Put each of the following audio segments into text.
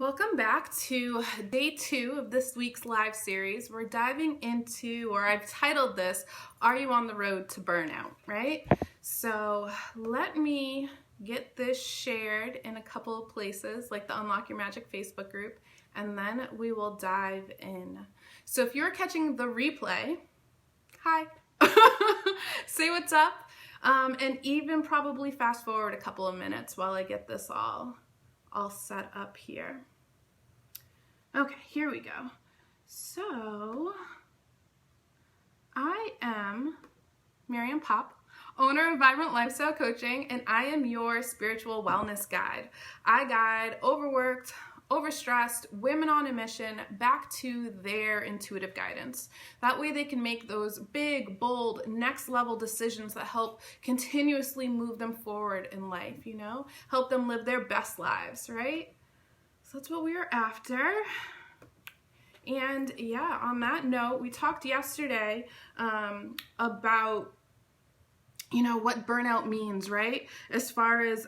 Welcome back to day 2 of this week's live series. We're diving into, or I've titled this, Are You on the Road to Burnout, right? So let me get this shared in a couple of places, like the Unlock Your Magic Facebook group, and then we will dive in. So if you're catching the replay, hi, say what's up, and even probably fast forward a couple of minutes while I get this all set up here. Okay, here we go. So, I am Miriam Popp, owner of Vibrant Lifestyle Coaching, and I am your spiritual wellness guide. I guide overworked, overstressed women on a mission back to their intuitive guidance. That way they can make those big, bold, next level decisions that help continuously move them forward in life, help them live their best lives, right? So that's what we are after. And yeah, on that note, we talked yesterday about, what burnout means, right? As far as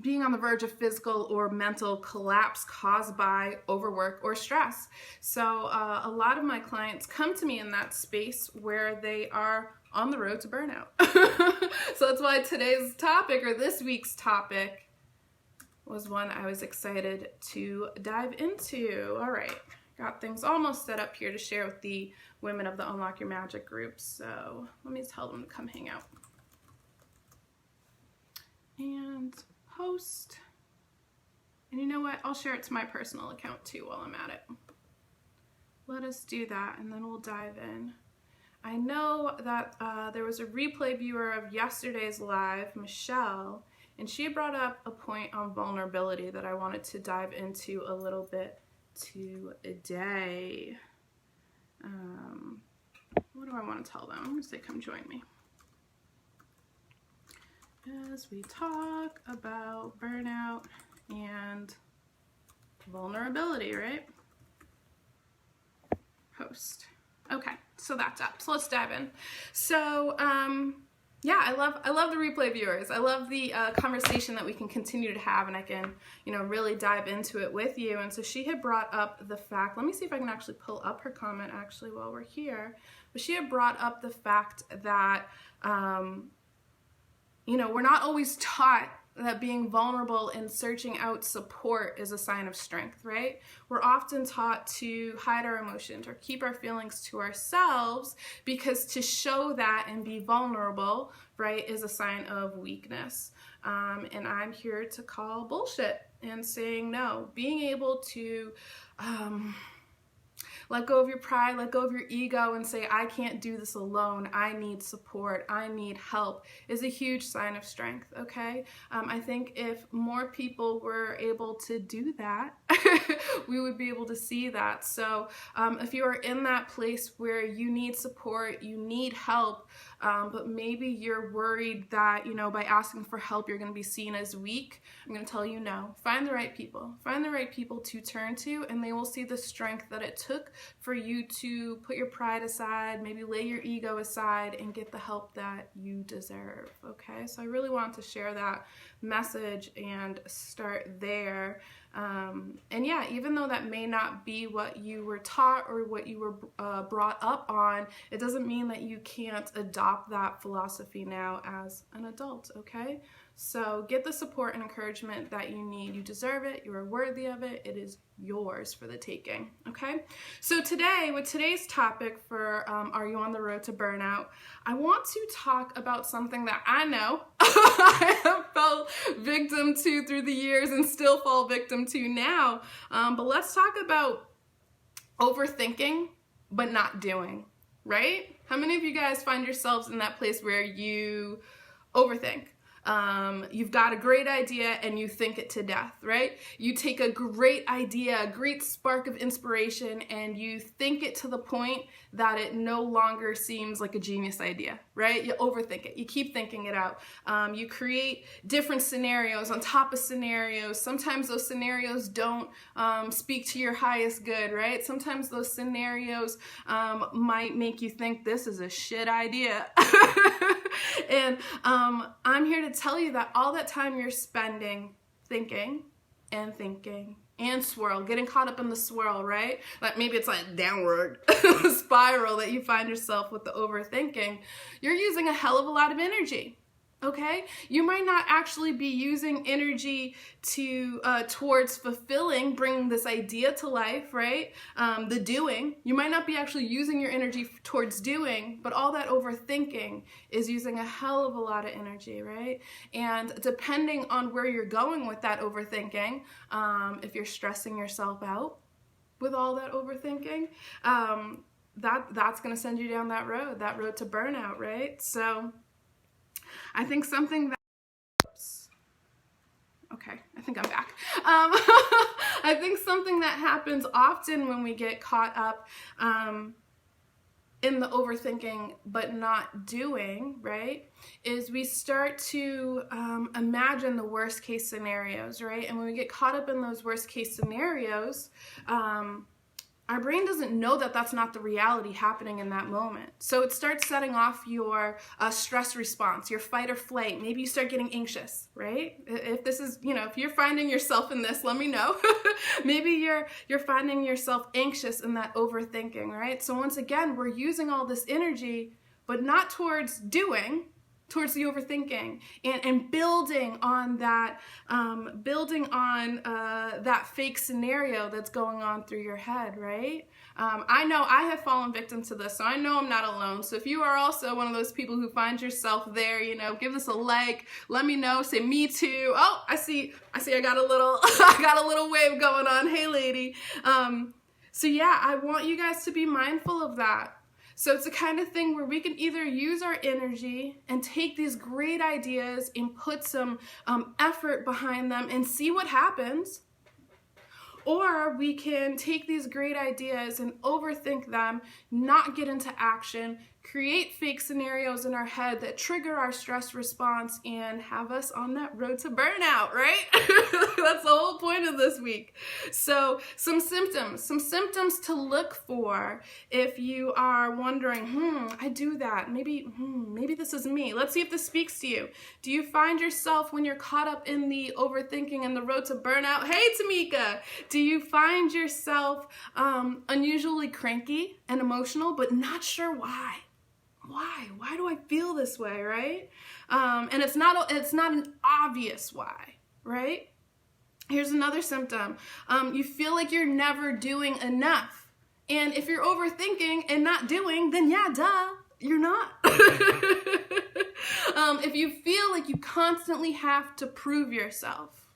being on the verge of physical or mental collapse caused by overwork or stress. So a lot of my clients come to me in that space where they are on the road to burnout. So that's why today's topic, or this week's topic, was one I was excited to dive into. All right, got things almost set up here to share with the women of the Unlock Your Magic group. So let me tell them to come hang out. And post. And you know what? I'll share it to my personal account too while I'm at it. Let us do that and then we'll dive in. I know that there was a replay viewer of yesterday's live, Michelle, and she brought up a point on vulnerability that I wanted to dive into a little bit today. What do I want to tell them? I'm going to say, come join me. As we talk about burnout and vulnerability, right? Post. Okay, so that's up. So let's dive in. So, yeah, I love the replay viewers. I love the conversation that we can continue to have, and I can, really dive into it with you. And so she had brought up the fact, let me see if I can actually pull up her comment actually while we're here. But she had brought up the fact that, we're not always taught that being vulnerable and searching out support is a sign of strength, right? We're often taught to hide our emotions or keep our feelings to ourselves because to show that and be vulnerable, right, is a sign of weakness. And I'm here to call bullshit and saying no. Being able to let go of your pride, let go of your ego and say, I can't do this alone. I need support. I need help is a huge sign of strength, okay? I think if more people were able to do that, we would be able to see that. So if you are in that place where you need support, you need help, but maybe you're worried that, by asking for help, you're going to be seen as weak, I'm going to tell you no. Find the right people. Find the right people to turn to, and they will see the strength that it took for you to put your pride aside, maybe lay your ego aside, and get the help that you deserve, okay? So I really want to share that message and start there. And yeah, even though that may not be what you were taught or what you were brought up on, it doesn't mean that you can't adopt that philosophy now as an adult, okay? So get the support and encouragement that you need. You deserve it. You are worthy of it. It is yours for the taking, okay? So today, with today's topic for Are You on the Road to Burnout, I want to talk about something that I know I have fell victim to through the years and still fall victim to now. But let's talk about overthinking but not doing, right? How many of you guys find yourselves in that place where you overthink? You've got a great idea and you think it to death, right? You take a great idea, a great spark of inspiration, and you think it to the point that it no longer seems like a genius idea, right? You overthink it. You keep thinking it out. You create different scenarios on top of scenarios. Sometimes those scenarios don't speak to your highest good, right? Sometimes those scenarios might make you think this is a shit idea. And I'm here to tell you that all that time you're spending thinking and thinking and swirl, getting caught up in the swirl, right? Like maybe it's like downward spiral that you find yourself with the overthinking. You're using a hell of a lot of energy. Okay, you might not actually be using energy to towards fulfilling, bringing this idea to life, right? The doing. You might not be actually using your energy towards doing, but all that overthinking is using a hell of a lot of energy, right? And depending on where you're going with that overthinking, if you're stressing yourself out with all that overthinking, that's going to send you down that road to burnout, right? So I think something that, okay, I think I'm back. I think something that happens often when we get caught up in the overthinking but not doing, right, is we start to imagine the worst case scenarios, right? And when we get caught up in those worst case scenarios, our brain doesn't know that that's not the reality happening in that moment. So it starts setting off your stress response, your fight or flight. Maybe you start getting anxious, right? If this is, if you're finding yourself in this, let me know. Maybe you're finding yourself anxious in that overthinking, right? So once again, we're using all this energy, but not towards doing, towards the overthinking and building on that fake scenario that's going on through your head, right? I know I have fallen victim to this, so I know I'm not alone. So if you are also one of those people who find yourself there, give this a like, let me know, say me too. Oh, I see I got a little I got a little wave going on. Hey lady. So yeah, I want you guys to be mindful of that. So it's the kind of thing where we can either use our energy and take these great ideas and put some effort behind them and see what happens, or we can take these great ideas and overthink them, not get into action, create fake scenarios in our head that trigger our stress response and have us on that road to burnout, right? That's the whole point of this week. So some symptoms to look for if you are wondering, I do that. Maybe this is me. Let's see if this speaks to you. Do you find yourself when you're caught up in the overthinking and the road to burnout? Hey, Tamika, do you find yourself unusually cranky and emotional, but not sure why? Why do I feel this way, right? And it's not an obvious why, right? Here's another symptom. You feel like you're never doing enough. And if you're overthinking and not doing, then yeah, duh, you're not. If you feel like you constantly have to prove yourself,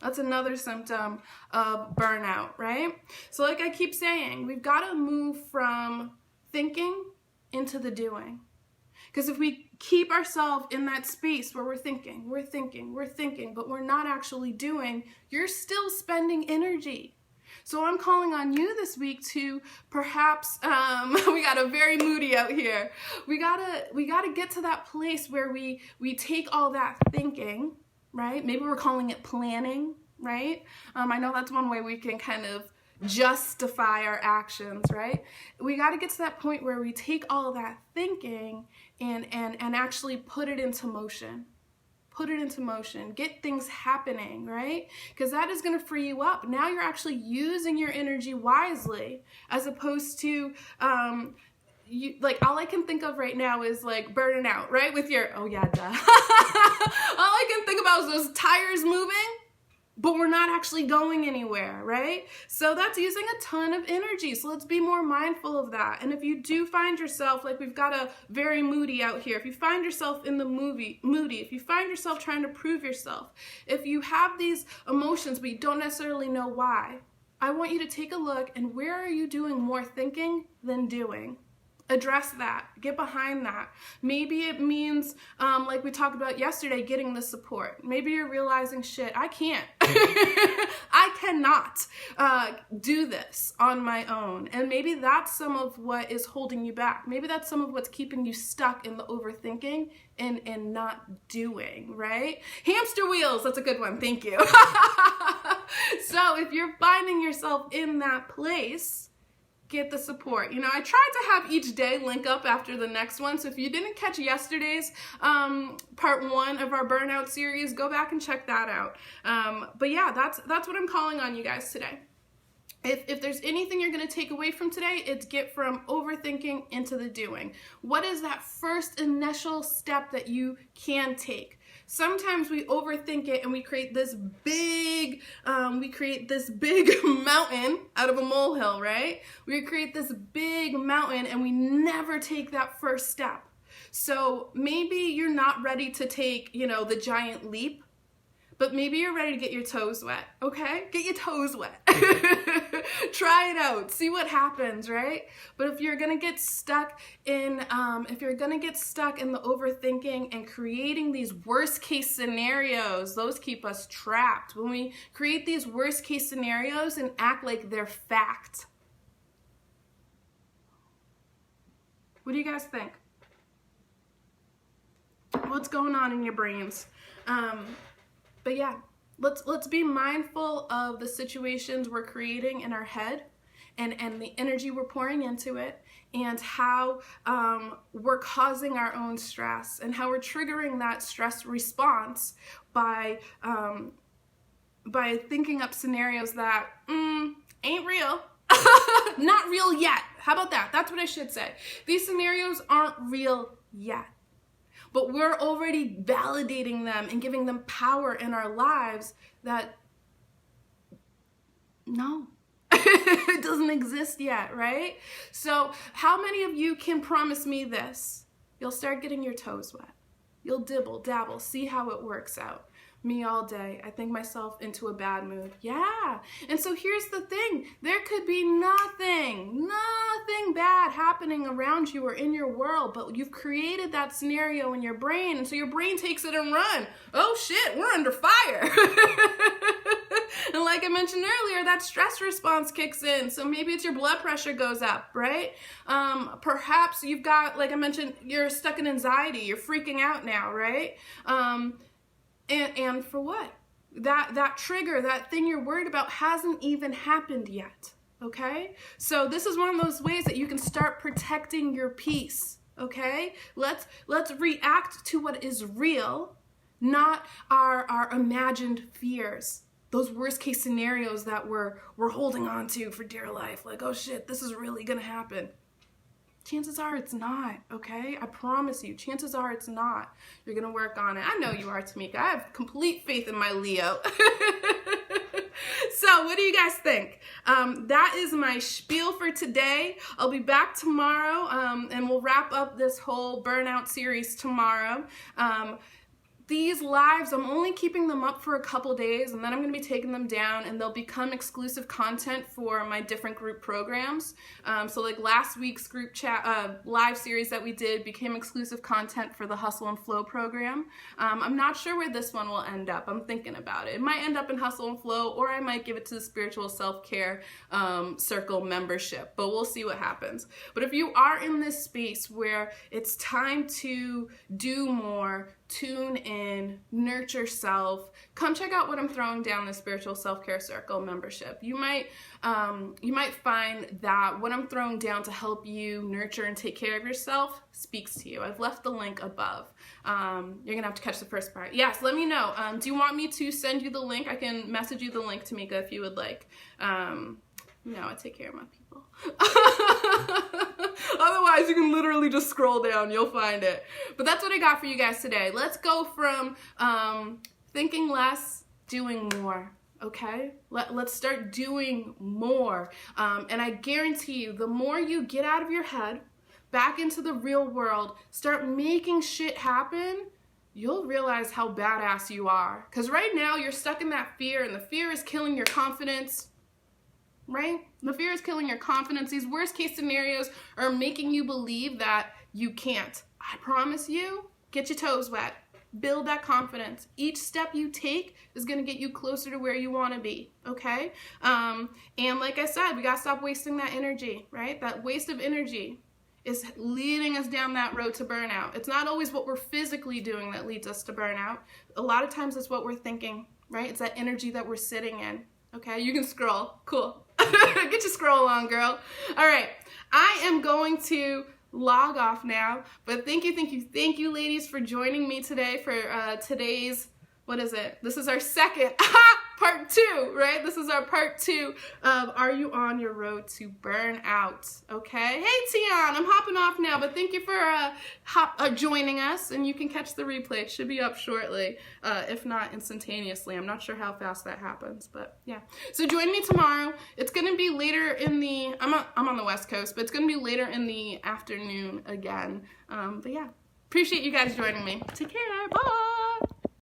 that's another symptom of burnout, right? So like I keep saying, we've got to move from thinking into the doing. Because if we keep ourselves in that space where we're thinking, but we're not actually doing, you're still spending energy. So I'm calling on you this week to perhaps, we got a very moody out here. We gotta get to that place where we take all that thinking, right? Maybe we're calling it planning, right? I know that's one way we can kind of justify our actions, right? We got to get to that point where we take all of that thinking and actually put it into motion. Get things happening, right? Because that is going to free you up. Now you're actually using your energy wisely, as opposed to all I can think of right now is like burning out, right? With your, oh yeah, duh. All I can think about is those tires moving, but we're not actually going anywhere, right? So that's using a ton of energy. So let's be more mindful of that. And if you do find yourself, like we've got a very moody out here, if you find yourself in the moody, if you find yourself trying to prove yourself, if you have these emotions but you don't necessarily know why, I want you to take a look and where are you doing more thinking than doing? Address that. Get behind that. Maybe it means, like we talked about yesterday, getting the support. Maybe you're realizing, shit, I can't. I cannot do this on my own. And maybe that's some of what is holding you back. Maybe that's some of what's keeping you stuck in the overthinking and not doing, right? Hamster wheels, that's a good one. Thank you. So if you're finding yourself in that place, get the support. You know, I tried to have each day link up after the next one, so if you didn't catch yesterday's part 1 of our Burnout series, go back and check that out. But yeah, that's what I'm calling on you guys today. If there's anything you're going to take away from today, it's get from overthinking into the doing. What is that first initial step that you can take? Sometimes we overthink it and we create this big mountain out of a molehill, right? We create this big mountain and we never take that first step. So maybe you're not ready to take, you know, the giant leap, but maybe you're ready to get your toes wet, okay? Get your toes wet. Try it out, see what happens, right? But if you're gonna get stuck in, the overthinking and creating these worst case scenarios, those keep us trapped. When we create these worst case scenarios and act like they're fact. What do you guys think? What's going on in your brains? But yeah, let's be mindful of the situations we're creating in our head and the energy we're pouring into it, and how we're causing our own stress and how we're triggering that stress response by thinking up scenarios that ain't real. Not real yet. How about that? That's what I should say. These scenarios aren't real yet. But we're already validating them and giving them power in our lives that, no, it doesn't exist yet, right? So how many of you can promise me this? You'll start getting your toes wet. You'll dibble, dabble, see how it works out. Me all day. I think myself into a bad mood. Yeah. And so here's the thing. There could be nothing bad happening around you or in your world, but you've created that scenario in your brain, and so your brain takes it and run. Oh shit, we're under fire. And like I mentioned earlier, that stress response kicks in. So maybe it's your blood pressure goes up, right? Perhaps you've got, like I mentioned, you're stuck in anxiety. You're freaking out now, right? And for what? That trigger, that thing you're worried about hasn't even happened yet, okay? So this is one of those ways that you can start protecting your peace, okay? Let's react to what is real, not our imagined fears. Those worst case scenarios that we're holding on to for dear life. Like, oh shit, this is really gonna happen. Chances are it's not, okay? I promise you, chances are it's not. You're gonna work on it. I know you are, Tamika. I have complete faith in my Leo. So what do you guys think? That is my spiel for today. I'll be back tomorrow, and we'll wrap up this whole Burnout series tomorrow. These lives, I'm only keeping them up for a couple days, and then I'm going to be taking them down, and they'll become exclusive content for my different group programs. So like last week's group chat live series that we did became exclusive content for the Hustle and Flow program. I'm not sure where this one will end up. I'm thinking about it. It might end up in Hustle and Flow, or I might give it to the Spiritual Self-Care Circle membership, but we'll see what happens. But if you are in this space where it's time to do more, tune in, nurture self, come check out what I'm throwing down the Spiritual Self-Care Circle membership. You might find that what I'm throwing down to help you nurture and take care of yourself speaks to you. I've left the link above. You're gonna have to catch the first part. Yes, let me know. Do you want me to send you the link? I can message you the link, Tamika, if you would like. No, I take care of my people. Otherwise, you can literally just scroll down. You'll find it. But that's what I got for you guys today. Let's go from thinking less, doing more. Okay? Let's start doing more. And I guarantee you, the more you get out of your head, back into the real world, start making shit happen, you'll realize how badass you are. Because right now, you're stuck in that fear, and the fear is killing your confidence. Right? The fear is killing your confidence. These worst case scenarios are making you believe that you can't. I promise you, get your toes wet. Build that confidence. Each step you take is going to get you closer to where you want to be, okay? And like I said, we got to stop wasting that energy, right? That waste of energy is leading us down that road to burnout. It's not always what we're physically doing that leads us to burnout. A lot of times it's what we're thinking, right? It's that energy that we're sitting in, okay? You can scroll. Cool. Get your scroll on, girl. All right. I am going to log off now, but thank you, ladies, for joining me today for today's, what is it? This is our second part 2, right? This is our part 2 of Are You on Your Road to Burnout? Okay. Hey, Tian, I'm hopping off now, but thank you for joining us, and you can catch the replay. It should be up shortly, if not instantaneously. I'm not sure how fast that happens, but yeah. So join me tomorrow. It's going to be later in the, I'm on the West Coast, but it's going to be later in the afternoon again. But yeah, appreciate you guys joining me. Take care. Bye.